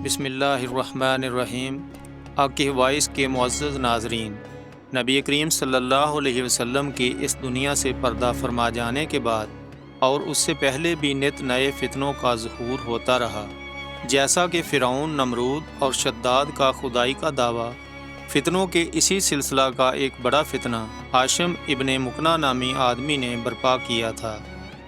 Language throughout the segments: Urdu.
بسم اللہ الرحمن الرحیم۔ آپ کی وائس کے معزز ناظرین، نبی کریم صلی اللہ علیہ وسلم کی اس دنیا سے پردہ فرما جانے کے بعد اور اس سے پہلے بھی نت نئے فتنوں کا ظہور ہوتا رہا، جیسا کہ فرعون، نمرود اور شداد کا خدائی کا دعویٰ۔ فتنوں کے اسی سلسلہ کا ایک بڑا فتنہ ہاشم ابن مکنہ نامی آدمی نے برپا کیا تھا،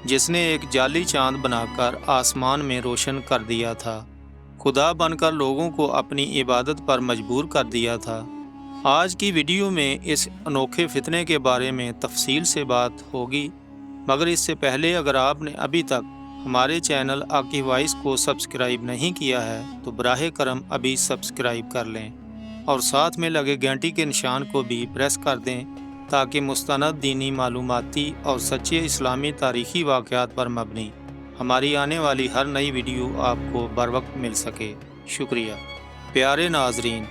جس نے ایک جعلی چاند بنا کر آسمان میں روشن کر دیا تھا، خدا بن کر لوگوں کو اپنی عبادت پر مجبور کر دیا تھا۔ آج کی ویڈیو میں اس انوکھے فتنے کے بارے میں تفصیل سے بات ہوگی، مگر اس سے پہلے اگر آپ نے ابھی تک ہمارے چینل آپ کی وائس کو سبسکرائب نہیں کیا ہے تو براہ کرم ابھی سبسکرائب کر لیں اور ساتھ میں لگے گھنٹی کے نشان کو بھی پریس کر دیں تاکہ مستند دینی معلوماتی اور سچے اسلامی تاریخی واقعات پر مبنی ہماری آنے والی ہر نئی ویڈیو آپ کو بروقت مل سکے۔ شکریہ۔ پیارے ناظرین،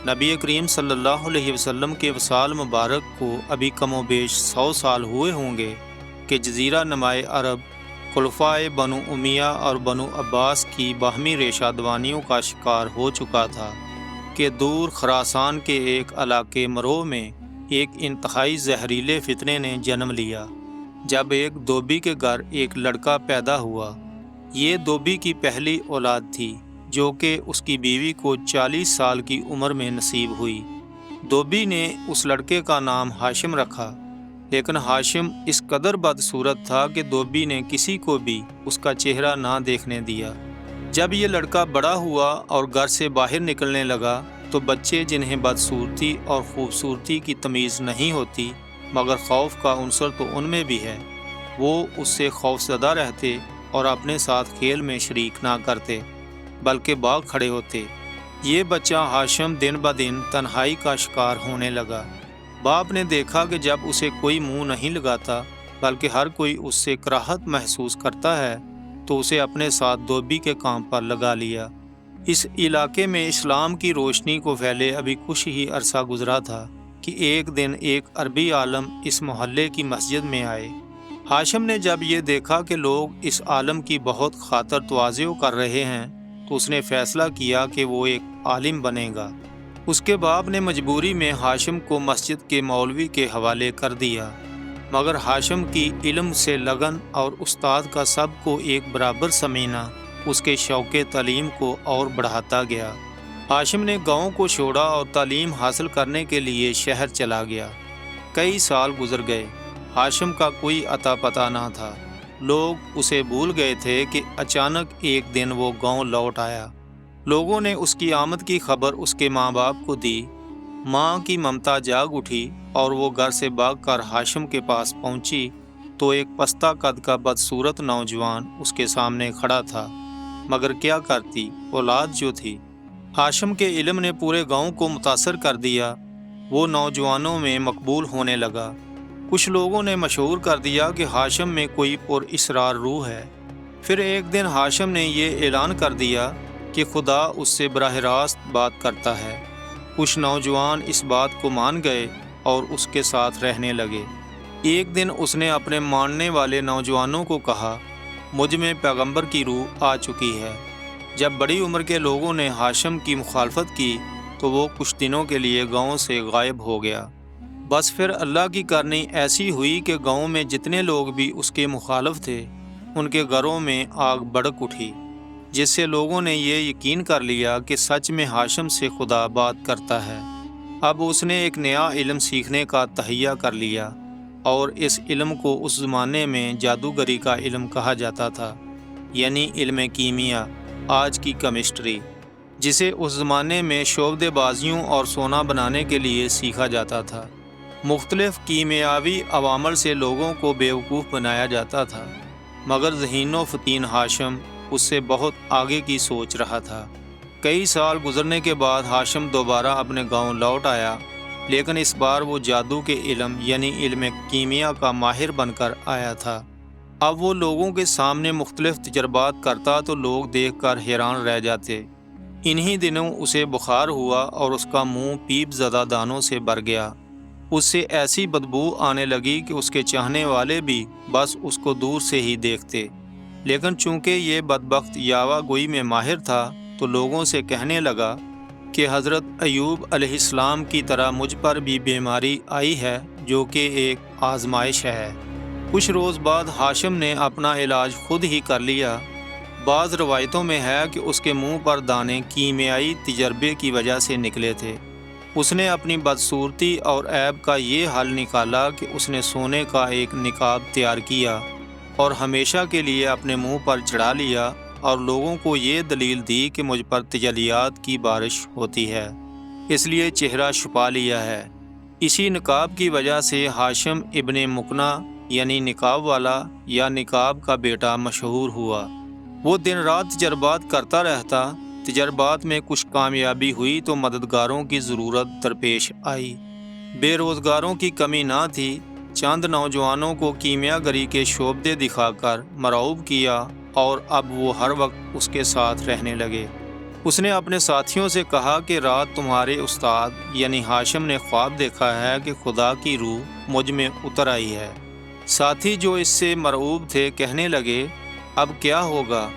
نبی کریم صلی اللہ علیہ وسلم کے وصال مبارک کو ابھی کم و بیش 100 سال ہوئے ہوں گے کہ جزیرہ نمائے عرب خلفائے بنو امیہ اور بنو عباس کی باہمی ریشہ دوانیوں کا شکار ہو چکا تھا کہ دور خراسان کے ایک علاقے مرو میں ایک انتہائی زہریلے فتنے نے جنم لیا۔ جب ایک دھوبی کے گھر ایک لڑکا پیدا ہوا، یہ دھوبی کی پہلی اولاد تھی جو کہ اس کی بیوی کو 40 سال کی عمر میں نصیب ہوئی۔ دھوبی نے اس لڑکے کا نام ہاشم رکھا، لیکن ہاشم اس قدر بدصورت تھا کہ دھوبی نے کسی کو بھی اس کا چہرہ نہ دیکھنے دیا۔ جب یہ لڑکا بڑا ہوا اور گھر سے باہر نکلنے لگا تو بچے جنہیں بدصورتی اور خوبصورتی کی تمیز نہیں ہوتی مگر خوف کا عنصر تو ان میں بھی ہے، وہ اس سے خوف زدہ رہتے اور اپنے ساتھ کھیل میں شریک نہ کرتے بلکہ بھاگ کھڑے ہوتے۔ یہ بچہ ہاشم دن بدن تنہائی کا شکار ہونے لگا۔ باپ نے دیکھا کہ جب اسے کوئی منہ نہیں لگاتا بلکہ ہر کوئی اس سے کراہت محسوس کرتا ہے تو اسے اپنے ساتھ دھوبی کے کام پر لگا لیا۔ اس علاقے میں اسلام کی روشنی کو پھیلے ابھی کچھ ہی عرصہ گزرا تھا کہ ایک دن ایک عربی عالم اس محلے کی مسجد میں آئے۔ ہاشم نے جب یہ دیکھا کہ لوگ اس عالم کی بہت خاطر تواضع کر رہے ہیں تو اس نے فیصلہ کیا کہ وہ ایک عالم بنے گا۔ اس کے باپ نے مجبوری میں ہاشم کو مسجد کے مولوی کے حوالے کر دیا، مگر ہاشم کی علم سے لگن اور استاد کا سب کو ایک برابر سمجھنا اس کے شوق تعلیم کو اور بڑھاتا گیا۔ ہاشم نے گاؤں کو چھوڑا اور تعلیم حاصل کرنے کے لیے شہر چلا گیا۔ کئی سال گزر گئے، ہاشم کا کوئی اتا پتہ نہ تھا۔ لوگ اسے بھول گئے تھے کہ اچانک ایک دن وہ گاؤں لوٹ آیا۔ لوگوں نے اس کی آمد کی خبر اس کے ماں باپ کو دی۔ ماں کی ممتا جاگ اٹھی اور وہ گھر سے بھاگ کر ہاشم کے پاس پہنچی تو ایک پستہ قد کا بدصورت نوجوان اس کے سامنے کھڑا تھا، مگر کیا کرتی، اولاد جو تھی۔ ہاشم کے علم نے پورے گاؤں کو متاثر کر دیا، وہ نوجوانوں میں مقبول ہونے لگا۔ کچھ لوگوں نے مشہور کر دیا کہ ہاشم میں کوئی پر اسرار روح ہے۔ پھر ایک دن ہاشم نے یہ اعلان کر دیا کہ خدا اس سے براہ راست بات کرتا ہے۔ کچھ نوجوان اس بات کو مان گئے اور اس کے ساتھ رہنے لگے۔ ایک دن اس نے اپنے ماننے والے نوجوانوں کو کہا، مجھ میں پیغمبر کی روح آ چکی ہے۔ جب بڑی عمر کے لوگوں نے ہاشم کی مخالفت کی تو وہ کچھ دنوں کے لیے گاؤں سے غائب ہو گیا۔ بس پھر اللہ کی کرنی ایسی ہوئی کہ گاؤں میں جتنے لوگ بھی اس کے مخالف تھے ان کے گھروں میں آگ بھڑک اٹھی، جس سے لوگوں نے یہ یقین کر لیا کہ سچ میں ہاشم سے خدا بات کرتا ہے۔ اب اس نے ایک نیا علم سیکھنے کا تہیہ کر لیا اور اس علم کو اس زمانے میں جادوگری کا علم کہا جاتا تھا، یعنی علم کیمیا، آج کی کیمسٹری، جسے اس زمانے میں شعبدے بازیوں اور سونا بنانے کے لیے سیکھا جاتا تھا۔ مختلف کیمیاوی عوامل سے لوگوں کو بیوقوف بنایا جاتا تھا، مگر ذہین و فطین ہاشم اس سے بہت آگے کی سوچ رہا تھا۔ کئی سال گزرنے کے بعد ہاشم دوبارہ اپنے گاؤں لوٹ آیا، لیکن اس بار وہ جادو کے علم یعنی علم کیمیا کا ماہر بن کر آیا تھا۔ اب وہ لوگوں کے سامنے مختلف تجربات کرتا تو لوگ دیکھ کر حیران رہ جاتے۔ انہی دنوں اسے بخار ہوا اور اس کا منہ پیپ زدہ دانوں سے بھر گیا۔ اس سے ایسی بدبو آنے لگی کہ اس کے چاہنے والے بھی بس اس کو دور سے ہی دیکھتے، لیکن چونکہ یہ بدبخت یاوہ گوئی میں ماہر تھا تو لوگوں سے کہنے لگا کہ حضرت ایوب علیہ السلام کی طرح مجھ پر بھی بیماری آئی ہے جو کہ ایک آزمائش ہے۔ کچھ روز بعد ہاشم نے اپنا علاج خود ہی کر لیا۔ بعض روایتوں میں ہے کہ اس کے منہ پر دانے کیمیائی تجربے کی وجہ سے نکلے تھے۔ اس نے اپنی بدصورتی اور عیب کا یہ حل نکالا کہ اس نے سونے کا ایک نقاب تیار کیا اور ہمیشہ کے لیے اپنے منہ پر چڑھا لیا اور لوگوں کو یہ دلیل دی کہ مجھ پر تجلیات کی بارش ہوتی ہے، اس لیے چہرہ چھپا لیا ہے۔ اسی نقاب کی وجہ سے ہاشم ابن مکنہ یعنی نقاب والا یا نقاب کا بیٹا مشہور ہوا۔ وہ دن رات تجربات کرتا رہتا۔ تجربات میں کچھ کامیابی ہوئی تو مددگاروں کی ضرورت درپیش آئی۔ بے روزگاروں کی کمی نہ تھی۔ چند نوجوانوں کو کیمیا گری کے شعبے دکھا کر مرعوب کیا اور اب وہ ہر وقت اس کے ساتھ رہنے لگے۔ اس نے اپنے ساتھیوں سے کہا کہ رات تمہارے استاد یعنی ہاشم نے خواب دیکھا ہے کہ خدا کی روح مجھ میں اتر آئی ہے۔ ساتھی جو اس سے مرعوب تھے کہنے لگے اب کیا ہوگا؟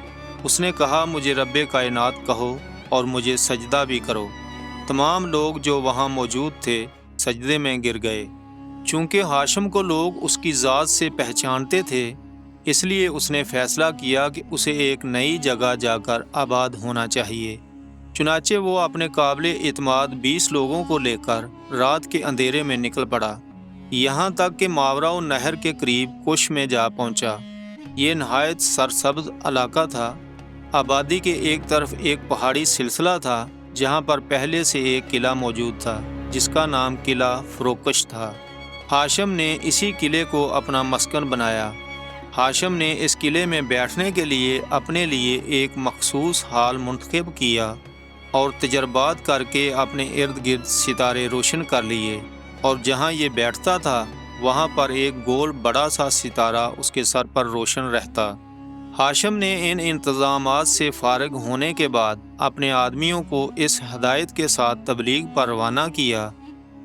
اس نے کہا مجھے رب کائنات کہو اور مجھے سجدہ بھی کرو۔ تمام لوگ جو وہاں موجود تھے سجدے میں گر گئے۔ چونکہ ہاشم کو لوگ اس کی ذات سے پہچانتے تھے اس لیے اس نے فیصلہ کیا کہ اسے ایک نئی جگہ جا کر آباد ہونا چاہیے۔ چنانچہ وہ اپنے قابل اعتماد 20 لوگوں کو لے کر رات کے اندھیرے میں نکل پڑا، یہاں تک کہ ماوراء نہر کے قریب کش میں جا پہنچا۔ یہ نہایت سرسبز علاقہ تھا۔ آبادی کے ایک طرف ایک پہاڑی سلسلہ تھا جہاں پر پہلے سے ایک قلعہ موجود تھا جس کا نام قلعہ فروکش تھا۔ ہاشم نے اسی قلعے کو اپنا مسکن بنایا۔ ہاشم نے اس قلعے میں بیٹھنے کے لیے اپنے لیے ایک مخصوص ہال منتخب کیا اور تجربات کر کے اپنے ارد گرد ستارے روشن کر لیے، اور جہاں یہ بیٹھتا تھا وہاں پر ایک گول بڑا سا ستارہ اس کے سر پر روشن رہتا۔ ہاشم نے ان انتظامات سے فارغ ہونے کے بعد اپنے آدمیوں کو اس ہدایت کے ساتھ تبلیغ پر روانہ کیا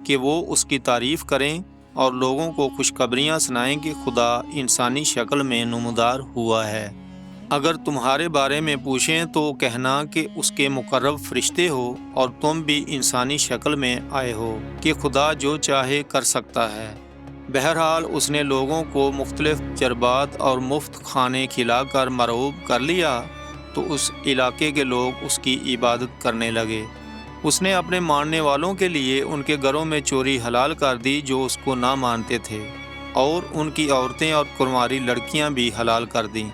کہ وہ اس کی تعریف کریں اور لوگوں کو خوشخبریاں سنائیں کہ خدا انسانی شکل میں نمودار ہوا ہے۔ اگر تمہارے بارے میں پوچھیں تو کہنا کہ اس کے مقرب فرشتے ہو اور تم بھی انسانی شکل میں آئے ہو کہ خدا جو چاہے کر سکتا ہے۔ بہرحال اس نے لوگوں کو مختلف تجربات اور مفت کھانے کھلا کر مرعوب کر لیا تو اس علاقے کے لوگ اس کی عبادت کرنے لگے۔ اس نے اپنے ماننے والوں کے لیے ان کے گھروں میں چوری حلال کر دی جو اس کو نہ مانتے تھے، اور ان کی عورتیں اور کنواری لڑکیاں بھی حلال کر دیں۔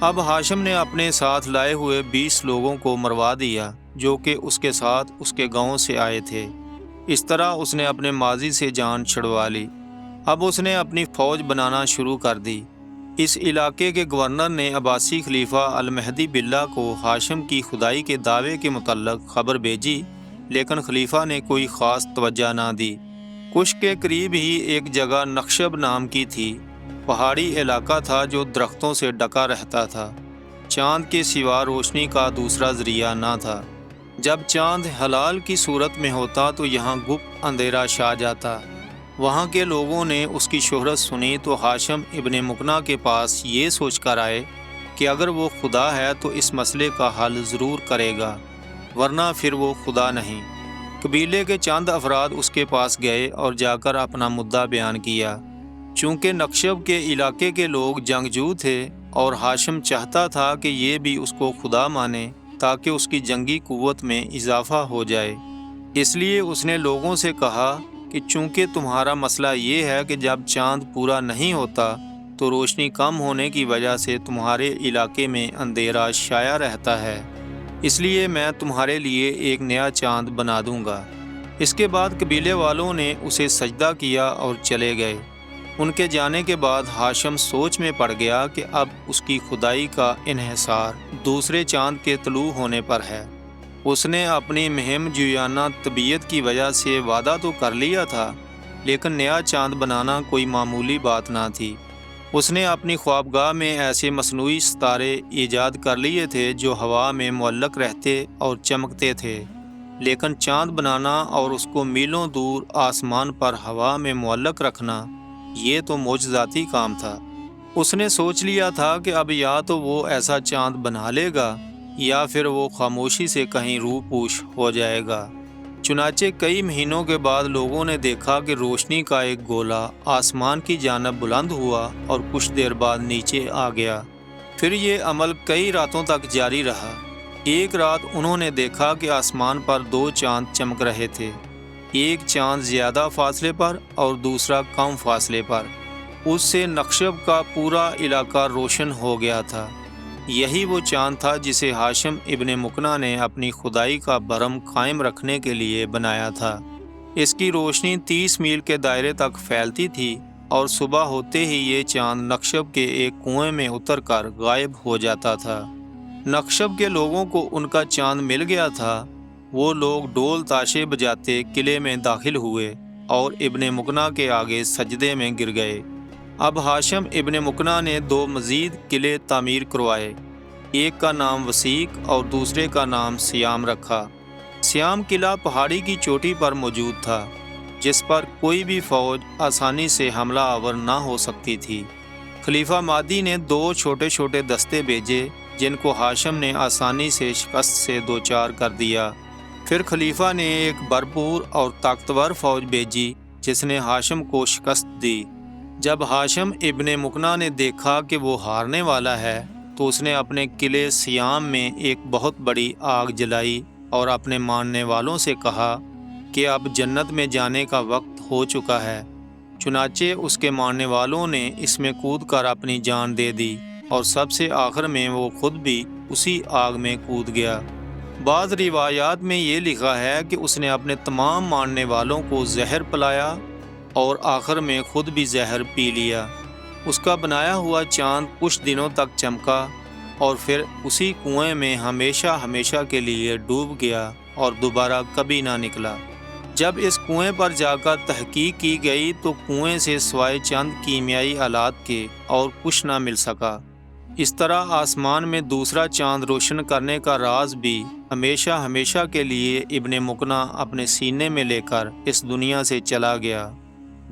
اب ہاشم نے اپنے ساتھ لائے ہوئے 20 لوگوں کو مروا دیا جو کہ اس کے ساتھ اس کے گاؤں سے آئے تھے۔ اس طرح اس نے اپنے ماضی سے جان چھڑوا لی۔ اب اس نے اپنی فوج بنانا شروع کر دی۔ اس علاقے کے گورنر نے عباسی خلیفہ المہدی باللہ کو ہاشم کی خدائی کے دعوے کے متعلق خبر بھیجی، لیکن خلیفہ نے کوئی خاص توجہ نہ دی۔ کش کے قریب ہی ایک جگہ نخشب نام کی تھی، پہاڑی علاقہ تھا جو درختوں سے ڈکا رہتا تھا۔ چاند کے سوا روشنی کا دوسرا ذریعہ نہ تھا۔ جب چاند ہلال کی صورت میں ہوتا تو یہاں گپ اندھیرا چھا جاتا۔ وہاں کے لوگوں نے اس کی شہرت سنی تو ہاشم ابن مکنہ کے پاس یہ سوچ کر آئے کہ اگر وہ خدا ہے تو اس مسئلے کا حل ضرور کرے گا، ورنہ پھر وہ خدا نہیں۔ قبیلے کے چند افراد اس کے پاس گئے اور جا کر اپنا مدعا بیان کیا۔ چونکہ نخشب کے علاقے کے لوگ جنگجو تھے اور ہاشم چاہتا تھا کہ یہ بھی اس کو خدا مانے تاکہ اس کی جنگی قوت میں اضافہ ہو جائے، اس لیے اس نے لوگوں سے کہا کہ چونکہ تمہارا مسئلہ یہ ہے کہ جب چاند پورا نہیں ہوتا تو روشنی کم ہونے کی وجہ سے تمہارے علاقے میں اندھیرا چھایا رہتا ہے، اس لیے میں تمہارے لیے ایک نیا چاند بنا دوں گا۔ اس کے بعد قبیلے والوں نے اسے سجدہ کیا اور چلے گئے۔ ان کے جانے کے بعد ہاشم سوچ میں پڑ گیا کہ اب اس کی خدائی کا انحصار دوسرے چاند کے طلوع ہونے پر ہے۔ اس نے اپنی مہم جویانہ طبیعت کی وجہ سے وعدہ تو کر لیا تھا، لیکن نیا چاند بنانا کوئی معمولی بات نہ تھی۔ اس نے اپنی خوابگاہ میں ایسے مصنوعی ستارے ایجاد کر لیے تھے جو ہوا میں معلق رہتے اور چمکتے تھے، لیکن چاند بنانا اور اس کو میلوں دور آسمان پر ہوا میں معلق رکھنا یہ تو معجزاتی کام تھا۔ اس نے سوچ لیا تھا کہ اب یا تو وہ ایسا چاند بنا لے گا یا پھر وہ خاموشی سے کہیں روح پوش ہو جائے گا۔ چنانچہ کئی مہینوں کے بعد لوگوں نے دیکھا کہ روشنی کا ایک گولا آسمان کی جانب بلند ہوا اور کچھ دیر بعد نیچے آ گیا۔ پھر یہ عمل کئی راتوں تک جاری رہا۔ ایک رات انہوں نے دیکھا کہ آسمان پر 2 چاند چمک رہے تھے، ایک چاند زیادہ فاصلے پر اور دوسرا کم فاصلے پر۔ اس سے نخشب کا پورا علاقہ روشن ہو گیا تھا۔ یہی وہ چاند تھا جسے ہاشم ابن مکنہ نے اپنی خدائی کا بھرم قائم رکھنے کے لیے بنایا تھا۔ اس کی روشنی 30 میل کے دائرے تک پھیلتی تھی اور صبح ہوتے ہی یہ چاند نخشب کے ایک کنویں میں اتر کر غائب ہو جاتا تھا۔ نخشب کے لوگوں کو ان کا چاند مل گیا تھا۔ وہ لوگ ڈول تاشے بجاتے قلعے میں داخل ہوئے اور ابن مکنہ کے آگے سجدے میں گر گئے۔ اب ہاشم ابن مکنہ نے 2 مزید قلعے تعمیر کروائے، ایک کا نام وسیق اور دوسرے کا نام سیام رکھا۔ سیام قلعہ پہاڑی کی چوٹی پر موجود تھا، جس پر کوئی بھی فوج آسانی سے حملہ آور نہ ہو سکتی تھی۔ خلیفہ مہدی نے 2 چھوٹے چھوٹے دستے بھیجے جن کو ہاشم نے آسانی سے شکست سے دوچار کر دیا۔ پھر خلیفہ نے ایک بھرپور اور طاقتور فوج بھیجی جس نے ہاشم کو شکست دی۔ جب ہاشم ابن مکنہ نے دیکھا کہ وہ ہارنے والا ہے تو اس نے اپنے قلعے سیام میں ایک بہت بڑی آگ جلائی اور اپنے ماننے والوں سے کہا کہ اب جنت میں جانے کا وقت ہو چکا ہے۔ چنانچہ اس کے ماننے والوں نے اس میں کود کر اپنی جان دے دی اور سب سے آخر میں وہ خود بھی اسی آگ میں کود گیا۔ بعض روایات میں یہ لکھا ہے کہ اس نے اپنے تمام ماننے والوں کو زہر پلایا اور آخر میں خود بھی زہر پی لیا۔ اس کا بنایا ہوا چاند کچھ دنوں تک چمکا اور پھر اسی کنویں میں ہمیشہ ہمیشہ کے لیے ڈوب گیا اور دوبارہ کبھی نہ نکلا۔ جب اس کنویں پر جا کر تحقیق کی گئی تو کنویں سے سوائے چند کیمیائی آلات کے اور کچھ نہ مل سکا۔ اس طرح آسمان میں دوسرا چاند روشن کرنے کا راز بھی ہمیشہ ہمیشہ کے لیے ابن مکنہ اپنے سینے میں لے کر اس دنیا سے چلا گیا۔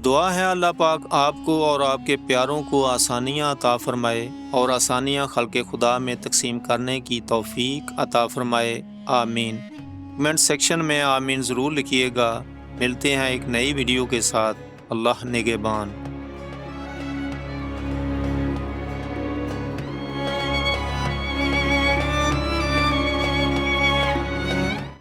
دعا ہے اللہ پاک آپ کو اور آپ کے پیاروں کو آسانیاں عطا فرمائے اور آسانیاں خلق خدا میں تقسیم کرنے کی توفیق عطا فرمائے، آمین۔ کمنٹ سیکشن میں آمین ضرور لکھیے گا۔ ملتے ہیں ایک نئی ویڈیو کے ساتھ۔ اللہ نگہبان۔